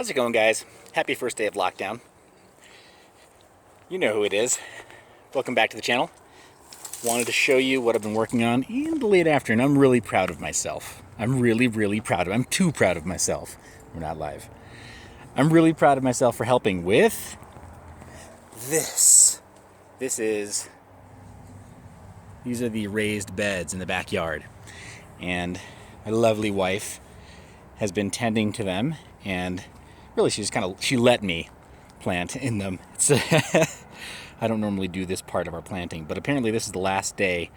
How's it going, guys? Happy first day of lockdown. You know who it is. Welcome back to the channel. Wanted to show you what I've been working on in the late afternoon. I'm really proud of myself. I'm really proud of I'm too proud of myself. We're not live. I'm really proud of myself for helping with this. These are the raised beds in the backyard. And my lovely wife has been tending to them, and really she let me plant in them. I don't normally do this part of our planting, but apparently this is the last day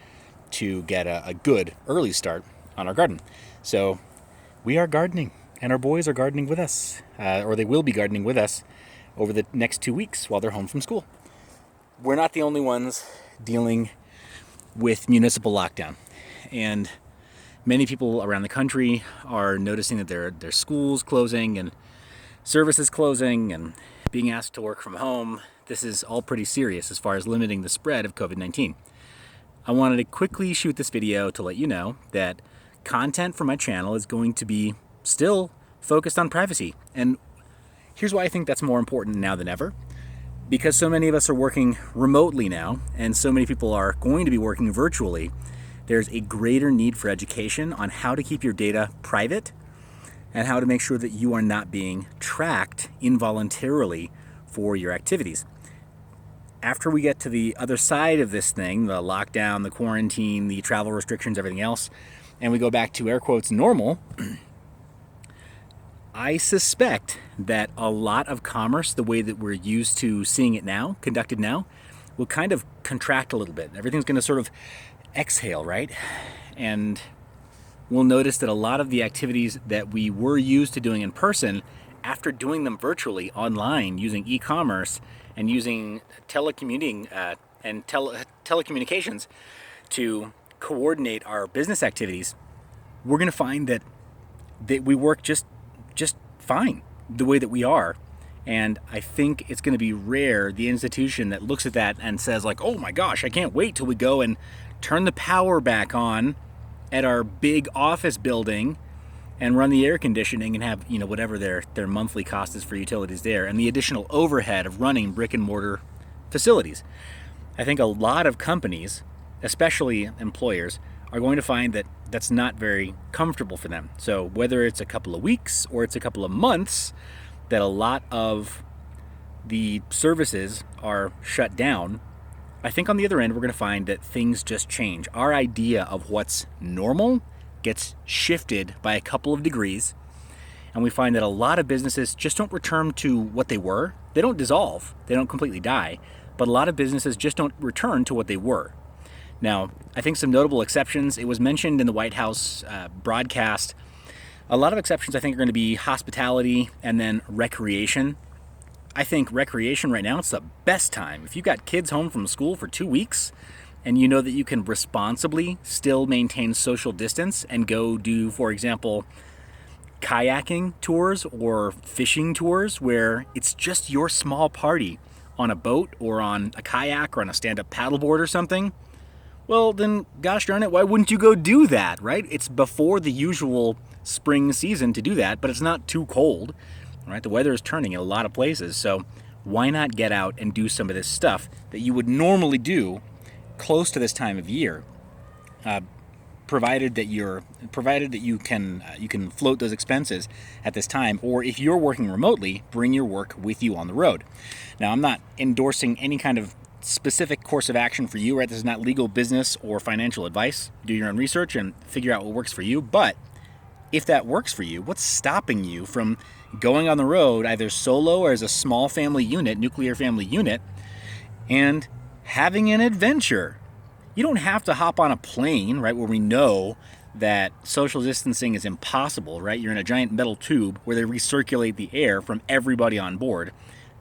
to get a good early start on our garden. So we are gardening, and our boys are gardening with us, or they will be gardening with us over the next 2 weeks while they're home from school. We're not the only ones dealing with municipal lockdown, and many people around the country are noticing that their schools closing and services closing and being asked to work from home. This is all pretty serious as far as limiting the spread of COVID-19. I wanted to quickly shoot this video to let you know that content for my channel is going to be still focused on privacy. And here's why I think that's more important now than ever. Because so many of us are working remotely now, and so many people are going to be working virtually, there's a greater need for education on how to keep your data private and how to make sure that you are not being tracked involuntarily for your activities. After we get to the other side of this thing, the lockdown, the quarantine, the travel restrictions, everything else, and we go back to air quotes normal, I suspect that a lot of commerce, the way that we're used to seeing it now, conducted now, will kind of contract a little bit. Everything's going to sort of exhale, right? And we'll notice that a lot of the activities that we were used to doing in person, after doing them virtually online using e-commerce and using telecommunications to coordinate our business activities, we're going to find that we work just fine the way that we are. And I think it's going to be rare, the institution that looks at that and says like, oh my gosh, I can't wait till we go and turn the power back on at our big office building and run the air conditioning and have, whatever their monthly cost is for utilities there, and the additional overhead of running brick and mortar facilities. I think a lot of companies, especially employers, are going to find that that's not very comfortable for them. So whether it's a couple of weeks or it's a couple of months that a lot of the services are shut down, I think on the other end, we're going to find that things just change. Our idea of what's normal gets shifted by a couple of degrees, and we find that a lot of businesses just don't return to what they were. They don't dissolve, they don't completely die, but a lot of businesses just don't return to what they were. Now, I think some notable exceptions, it was mentioned in the White House broadcast, a lot of exceptions I think are going to be hospitality and then recreation. I think recreation right now, it's the best time. If you've got kids home from school for 2 weeks and you know that you can responsibly still maintain social distance and go do, for example, kayaking tours or fishing tours where it's just your small party on a boat or on a kayak or on a stand-up paddleboard or something, well then, gosh darn it, why wouldn't you go do that, right? It's before the usual spring season to do that, but it's not too cold. Right, the weather is turning in a lot of places, so why not get out and do some of this stuff that you would normally do close to this time of year, provided that you can float those expenses at this time, or if you're working remotely, bring your work with you on the road. Now, I'm not endorsing any kind of specific course of action for you, right? This is not legal, business, or financial advice. Do your own research and figure out what works for you, but if that works for you, what's stopping you from going on the road either solo or as a small family unit, nuclear family unit, and having an adventure? You don't have to hop on a plane, right, where we know that social distancing is impossible, right? You're in a giant metal tube where they recirculate the air from everybody on board.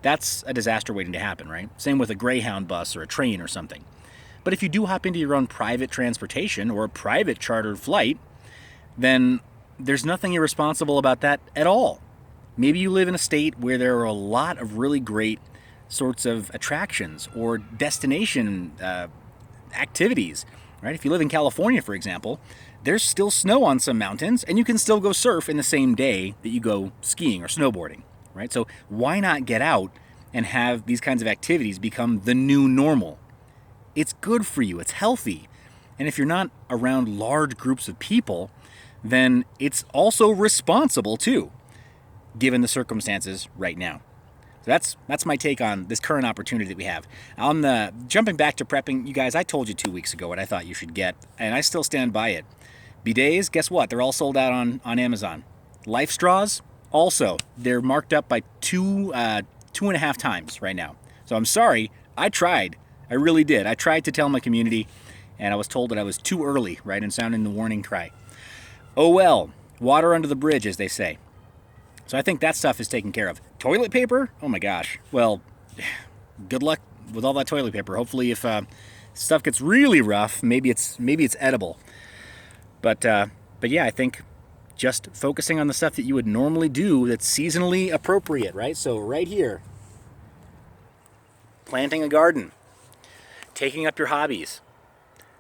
That's a disaster waiting to happen, right? Same with a Greyhound bus or a train or something. But if you do hop into your own private transportation or a private chartered flight, then there's nothing irresponsible about that at all. Maybe you live in a state where there are a lot of really great sorts of attractions or destination activities, right? If you live in California, for example, there's still snow on some mountains, and you can still go surf in the same day that you go skiing or snowboarding, right? So why not get out and have these kinds of activities become the new normal? It's good for you, it's healthy. And if you're not around large groups of people, then it's also responsible too, given the circumstances right now. So that's my take on this current opportunity that we have. On the jumping back to prepping, you guys, I told you 2 weeks ago what I thought you should get, and I still stand by it. Bidets, guess what? They're all sold out on Amazon. Life straws, also, they're marked up by two and a half times right now. So I'm sorry, I tried. I really did. I tried to tell my community, and I was told that I was too early, right, in sounding the warning cry. Oh well, water under the bridge, as they say. So I think that stuff is taken care of. Toilet paper? Oh my gosh. Well, good luck with all that toilet paper. Hopefully if stuff gets really rough, maybe it's edible. But yeah, I think just focusing on the stuff that you would normally do that's seasonally appropriate, right? So right here, planting a garden, taking up your hobbies,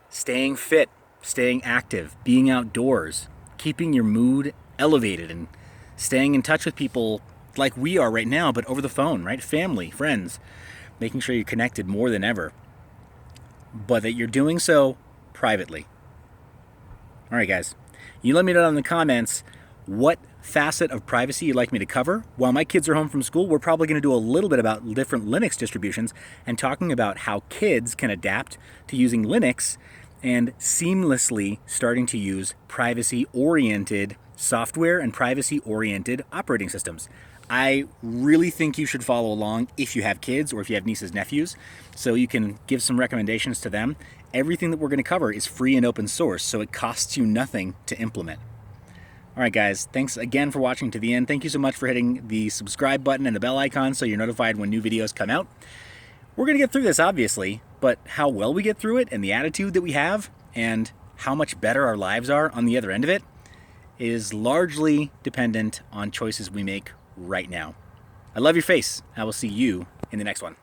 staying fit, staying active, being outdoors, keeping your mood elevated, and staying in touch with people like we are right now, but over the phone, right? Family, friends, making sure you're connected more than ever, but that you're doing so privately. All right, guys, you let me know in the comments what facet of privacy you'd like me to cover. While my kids are home from school, we're probably going to do a little bit about different Linux distributions and talking about how kids can adapt to using Linux and seamlessly starting to use privacy-oriented software and privacy-oriented operating systems. I really think you should follow along if you have kids or if you have nieces, nephews, so you can give some recommendations to them. Everything that we're going to cover is free and open source, so it costs you nothing to implement. All right, guys, thanks again for watching to the end. Thank you so much for hitting the subscribe button and the bell icon so you're notified when new videos come out. We're going to get through this, obviously, but how well we get through it and the attitude that we have and how much better our lives are on the other end of it is largely dependent on choices we make right now. I love your face. I will see you in the next one.